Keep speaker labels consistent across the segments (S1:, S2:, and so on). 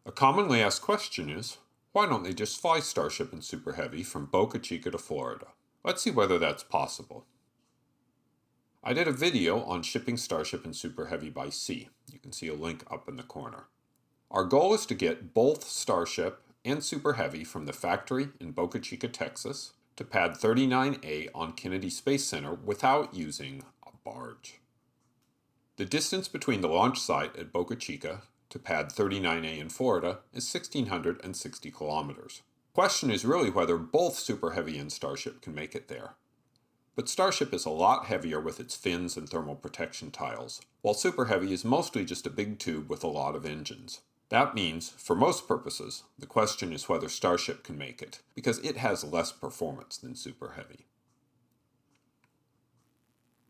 S1: A commonly asked question is, why don't they just fly Starship and Super Heavy from Boca Chica to Florida? Let's see whether that's possible. I did a video on shipping Starship and Super Heavy by sea. You can see a link up in the corner. Our goal is to get both Starship and Super Heavy from the factory in Boca Chica, Texas, to pad 39A on Kennedy Space Center without using a barge. The distance between the launch site at Boca Chica to pad 39A in Florida is 1,660 kilometers. The question is really whether both Super Heavy and Starship can make it there. But Starship is a lot heavier with its fins and thermal protection tiles, while Super Heavy is mostly just a big tube with a lot of engines. That means, for most purposes, the question is whether Starship can make it, because it has less performance than Super Heavy.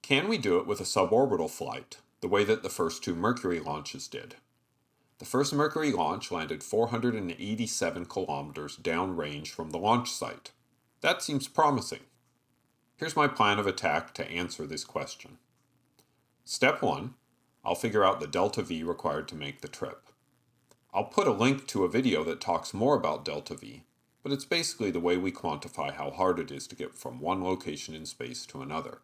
S1: Can we do it with a suborbital flight, the way that the first two Mercury launches did? The first Mercury launch landed 487 kilometers downrange from the launch site. That seems promising. Here's my plan of attack to answer this question. Step 1, I'll figure out the delta V required to make the trip. I'll put a link to a video that talks more about delta V, but it's basically the way we quantify how hard it is to get from one location in space to another.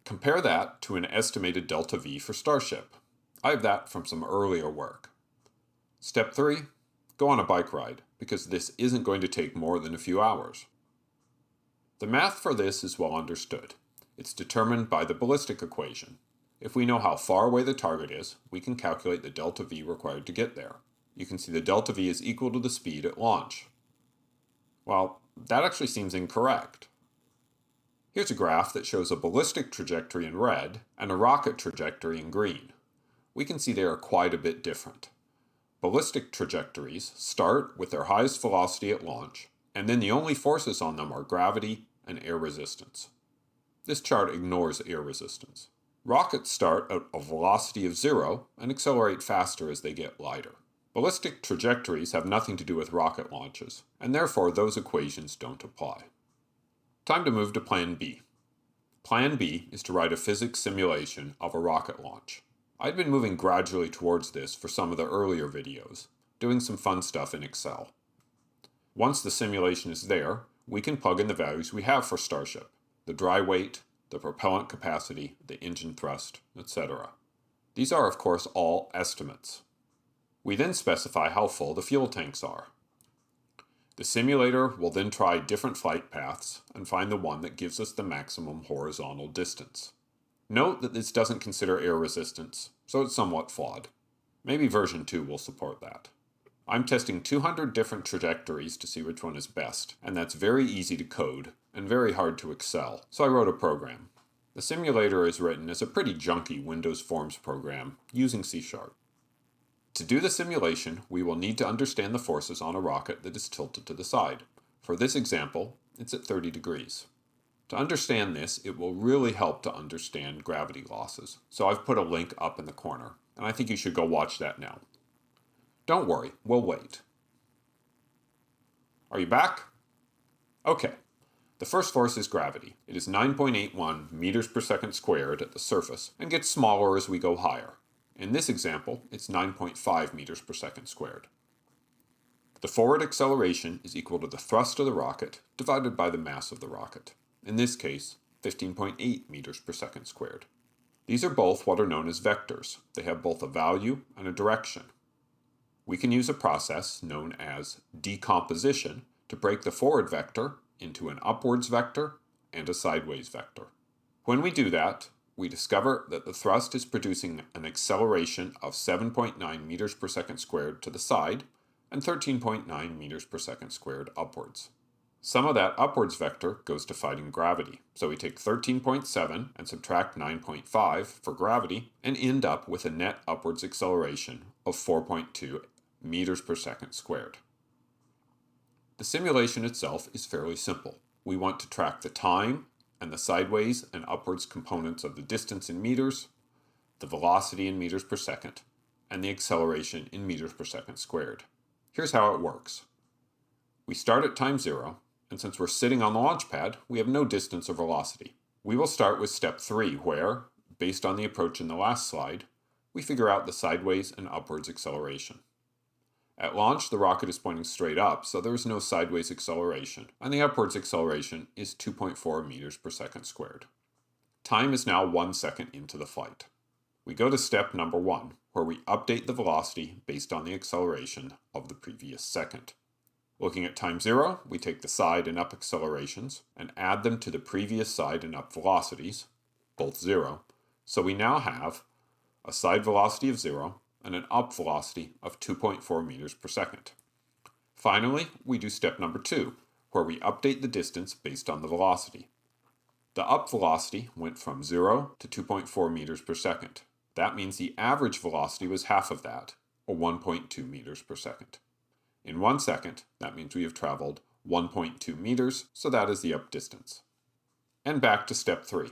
S1: Compare that to an estimated delta V for Starship. I have that from some earlier work. Step 3, go on a bike ride, because this isn't going to take more than a few hours. The math for this is well understood. It's determined by the ballistic equation. If we know how far away the target is, we can calculate the delta V required to get there. You can see the delta V is equal to the speed at launch. Well, that actually seems incorrect. Here's a graph that shows a ballistic trajectory in red and a rocket trajectory in green. We can see they are quite a bit different. Ballistic trajectories start with their highest velocity at launch, and then the only forces on them are gravity and air resistance. This chart ignores air resistance. Rockets start at a velocity of 0 and accelerate faster as they get lighter. Ballistic trajectories have nothing to do with rocket launches, and therefore those equations don't apply. Time to move to Plan B. Plan B is to write a physics simulation of a rocket launch. I'd been moving gradually towards this for some of the earlier videos, doing some fun stuff in Excel. Once the simulation is there, we can plug in the values we have for Starship, the dry weight, the propellant capacity, the engine thrust, etc. These are, of course, all estimates. We then specify how full the fuel tanks are. The simulator will then try different flight paths and find the one that gives us the maximum horizontal distance. Note that this doesn't consider air resistance, so it's somewhat flawed. Maybe version 2 will support that. I'm testing 200 different trajectories to see which one is best, and that's very easy to code and very hard to Excel, so I wrote a program. The simulator is written as a pretty junky Windows Forms program using C#. To do the simulation, we will need to understand the forces on a rocket that is tilted to the side. For this example, it's at 30 degrees. To understand this, it will really help to understand gravity losses, so I've put a link up in the corner, and I think you should go watch that now. Don't worry, we'll wait. Are you back? Okay. The first force is gravity. It is 9.81 meters per second squared at the surface and gets smaller as we go higher. In this example, it's 9.5 meters per second squared. The forward acceleration is equal to the thrust of the rocket divided by the mass of the rocket. In this case, 15.8 meters per second squared. These are both what are known as vectors. They have both a value and a direction. We can use a process known as decomposition to break the forward vector into an upwards vector and a sideways vector. When we do that, we discover that the thrust is producing an acceleration of 7.9 meters per second squared to the side and 13.9 meters per second squared upwards. Some of that upwards vector goes to fighting gravity, so we take 13.7 and subtract 9.5 for gravity and end up with a net upwards acceleration of 4.2 meters per second squared. The simulation itself is fairly simple. We want to track the time and the sideways and upwards components of the distance in meters, the velocity in meters per second, and the acceleration in meters per second squared. Here's how it works. We start at time 0, and since we're sitting on the launch pad, we have no distance or velocity. We will start with step 3, where, based on the approach in the last slide, we figure out the sideways and upwards acceleration. At launch, the rocket is pointing straight up, so there is no sideways acceleration, and the upwards acceleration is 2.4 meters per second squared. Time is now 1 second into the flight. We go to step number 1, where we update the velocity based on the acceleration of the previous second. Looking at time 0, we take the side and up accelerations and add them to the previous side and up velocities, both 0, so we now have a side velocity of 0 and an up velocity of 2.4 meters per second. Finally, we do step number 2, where we update the distance based on the velocity. The up velocity went from 0 to 2.4 meters per second. That means the average velocity was half of that, or 1.2 meters per second. In 1 second, that means we have traveled 1.2 meters, so that is the up distance. And back to step 3.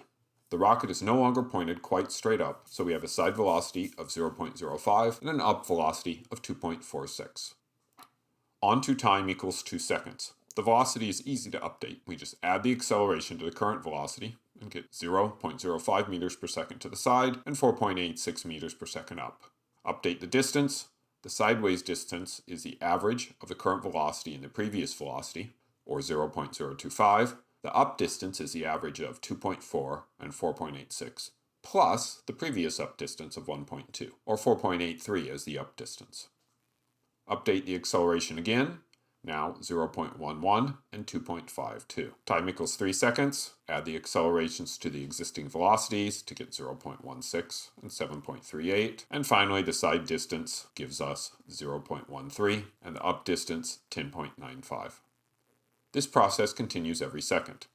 S1: The rocket is no longer pointed quite straight up, so we have a side velocity of 0.05 and an up velocity of 2.46. Onto time equals 2 seconds. The velocity is easy to update. We just add the acceleration to the current velocity and get 0.05 meters per second to the side and 4.86 meters per second up. Update the distance. The sideways distance is the average of the current velocity and the previous velocity, or 0.025. The up distance is the average of 2.4 and 4.86, plus the previous up distance of 1.2, or 4.83 as the up distance. Update the acceleration again, now 0.11 and 2.52. Time equals 3 seconds. Add the accelerations to the existing velocities to get 0.16 and 7.38. And finally, the side distance gives us 0.13 and the up distance 10.95. This process continues every second.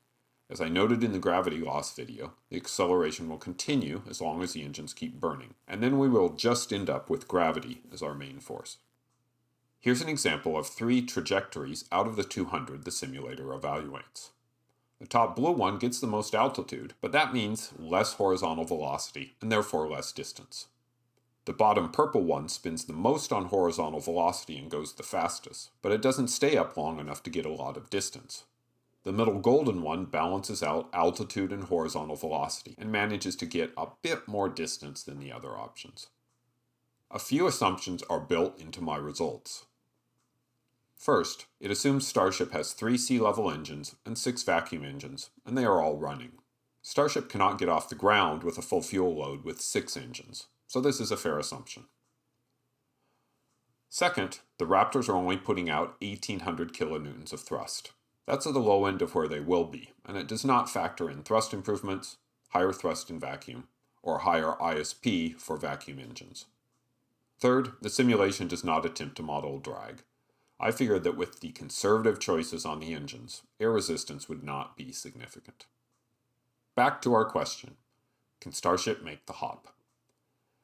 S1: As I noted in the gravity loss video, the acceleration will continue as long as the engines keep burning, and then we will just end up with gravity as our main force. Here's an example of 3 trajectories out of the 200 the simulator evaluates. The top blue one gets the most altitude, but that means less horizontal velocity and therefore less distance. The bottom purple one spins the most on horizontal velocity and goes the fastest, but it doesn't stay up long enough to get a lot of distance. The middle golden one balances out altitude and horizontal velocity and manages to get a bit more distance than the other options. A few assumptions are built into my results. First, it assumes Starship has 3 sea-level engines and 6 vacuum engines, and they are all running. Starship cannot get off the ground with a full fuel load with 6 engines, so this is a fair assumption. Second, the Raptors are only putting out 1,800 kilonewtons of thrust. That's at the low end of where they will be, and it does not factor in thrust improvements, higher thrust in vacuum, or higher ISP for vacuum engines. Third, the simulation does not attempt to model drag. I figured that with the conservative choices on the engines, air resistance would not be significant. Back to our question. Can Starship make the hop?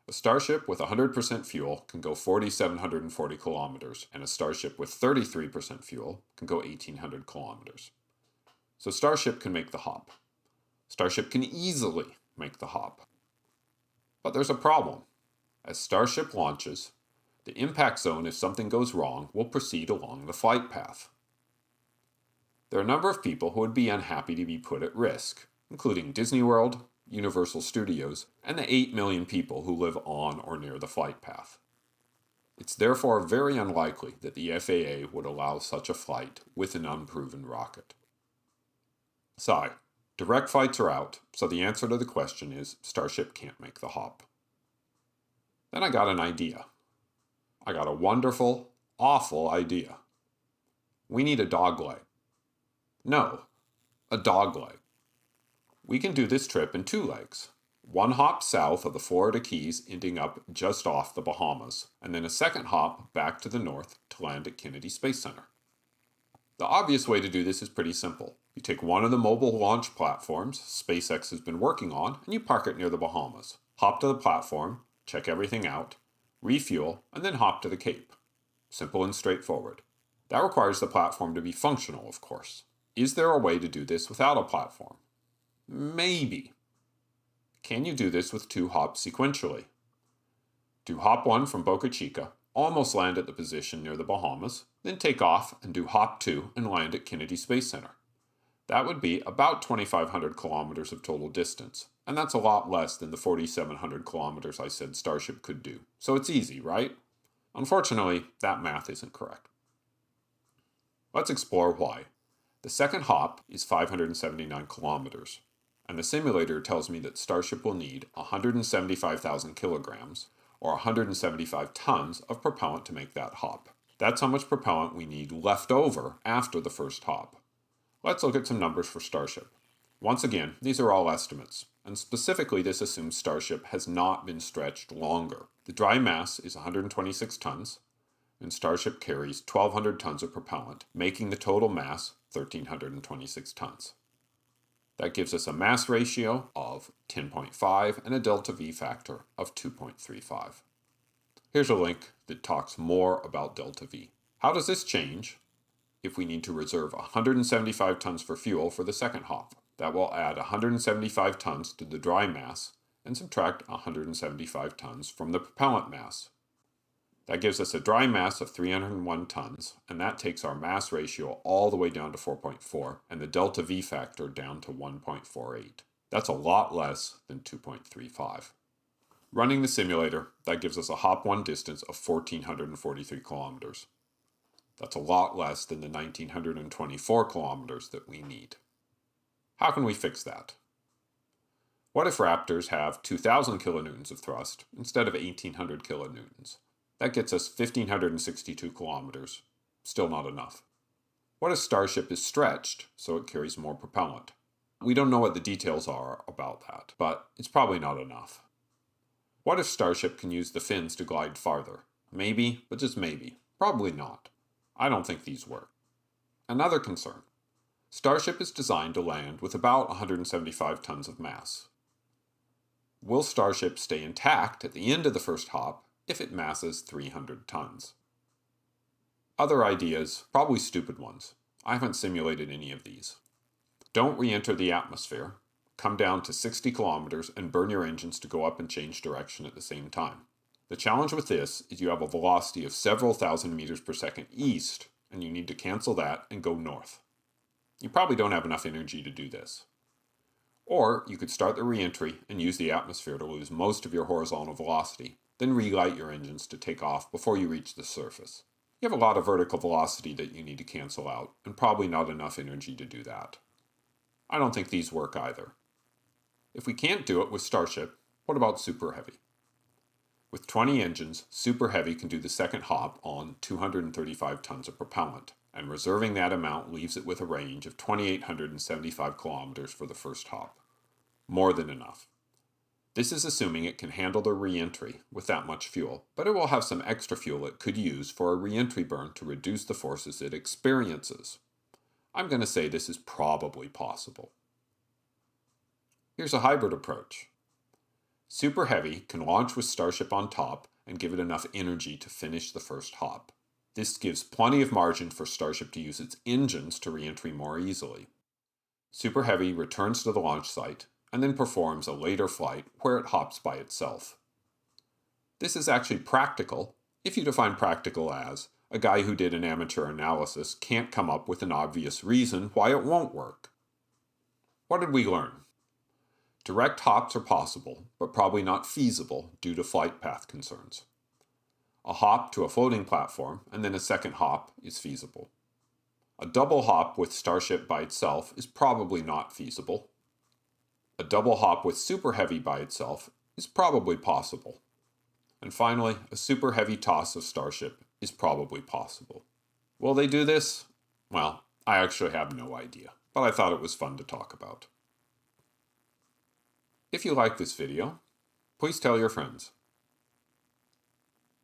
S1: A Starship with 100% fuel can go 4,740 kilometers, and a Starship with 33% fuel can go 1,800 kilometers. So Starship can make the hop. Starship can easily make the hop. But there's a problem. As Starship launches, the impact zone, if something goes wrong, will proceed along the flight path. There are a number of people who would be unhappy to be put at risk, including Disney World, Universal Studios, and the 8 million people who live on or near the flight path. It's therefore very unlikely that the FAA would allow such a flight with an unproven rocket. Sigh. Direct flights are out, so the answer to the question is Starship can't make the hop. Then I got an idea. I got a wonderful, awful idea. We need a dog leg. No, a dog leg. We can do this trip in 2 legs. 1 hop south of the Florida Keys ending up just off the Bahamas, and then a second hop back to the north to land at Kennedy Space Center. The obvious way to do this is pretty simple. You take one of the mobile launch platforms SpaceX has been working on, and you park it near the Bahamas. Hop to the platform, check everything out, refuel, and then hop to the Cape. Simple and straightforward. That requires the platform to be functional, of course. Is there a way to do this without a platform? Maybe. Can you do this with 2 hops sequentially? Do hop 1 from Boca Chica, almost land at the position near the Bahamas, then take off and do hop 2 and land at Kennedy Space Center. That would be about 2,500 kilometers of total distance, and that's a lot less than the 4,700 kilometers I said Starship could do. So it's easy, right? Unfortunately, that math isn't correct. Let's explore why. The second hop is 579 kilometers, and the simulator tells me that Starship will need 175,000 kilograms, or 175 tons of propellant to make that hop. That's how much propellant we need left over after the first hop. Let's look at some numbers for Starship. Once again, these are all estimates, and specifically this assumes Starship has not been stretched longer. The dry mass is 126 tons, and Starship carries 1,200 tons of propellant, making the total mass 1,326 tons. That gives us a mass ratio of 10.5 and a delta V factor of 2.35. Here's a link that talks more about delta V. How does this change if we need to reserve 175 tons for fuel for the second hop? That will add 175 tons to the dry mass and subtract 175 tons from the propellant mass. That gives us a dry mass of 301 tons, and that takes our mass ratio all the way down to 4.4 and the delta V factor down to 1.48. That's a lot less than 2.35. Running the simulator, that gives us a hop 1 distance of 1,443 kilometers. That's a lot less than the 1,924 kilometers that we need. How can we fix that? What if Raptors have 2,000 kilonewtons of thrust instead of 1,800 kilonewtons? That gets us 1,562 kilometers. Still not enough. What if Starship is stretched so it carries more propellant? We don't know what the details are about that, but it's probably not enough. What if Starship can use the fins to glide farther? Maybe, but just maybe. Probably not. I don't think these work. Another concern. Starship is designed to land with about 175 tons of mass. Will Starship stay intact at the end of the first hop if it masses 300 tons? Other ideas, probably stupid ones. I haven't simulated any of these. Don't re-enter the atmosphere. Come down to 60 kilometers and burn your engines to go up and change direction at the same time. The challenge with this is you have a velocity of several thousand meters per second east, and you need to cancel that and go north. You probably don't have enough energy to do this. Or you could start the re-entry and use the atmosphere to lose most of your horizontal velocity, then relight your engines to take off before you reach the surface. You have a lot of vertical velocity that you need to cancel out, and probably not enough energy to do that. I don't think these work either. If we can't do it with Starship, what about Super Heavy? With 20 engines, Super Heavy can do the second hop on 235 tons of propellant, and reserving that amount leaves it with a range of 2,875 kilometers for the first hop. More than enough. This is assuming it can handle the re-entry with that much fuel, but it will have some extra fuel it could use for a re-entry burn to reduce the forces it experiences. I'm going to say this is probably possible. Here's a hybrid approach. Super Heavy can launch with Starship on top and give it enough energy to finish the first hop. This gives plenty of margin for Starship to use its engines to re-entry more easily. Super Heavy returns to the launch site and then performs a later flight where it hops by itself. This is actually practical, if you define practical as a guy who did an amateur analysis can't come up with an obvious reason why it won't work. What did we learn? Direct hops are possible, but probably not feasible due to flight path concerns. A hop to a floating platform and then a second hop is feasible. A double hop with Starship by itself is probably not feasible. A double hop with Super Heavy by itself is probably possible. And finally, a Super Heavy toss of Starship is probably possible. Will they do this? Well, I actually have no idea, but I thought it was fun to talk about. If you like this video, please tell your friends.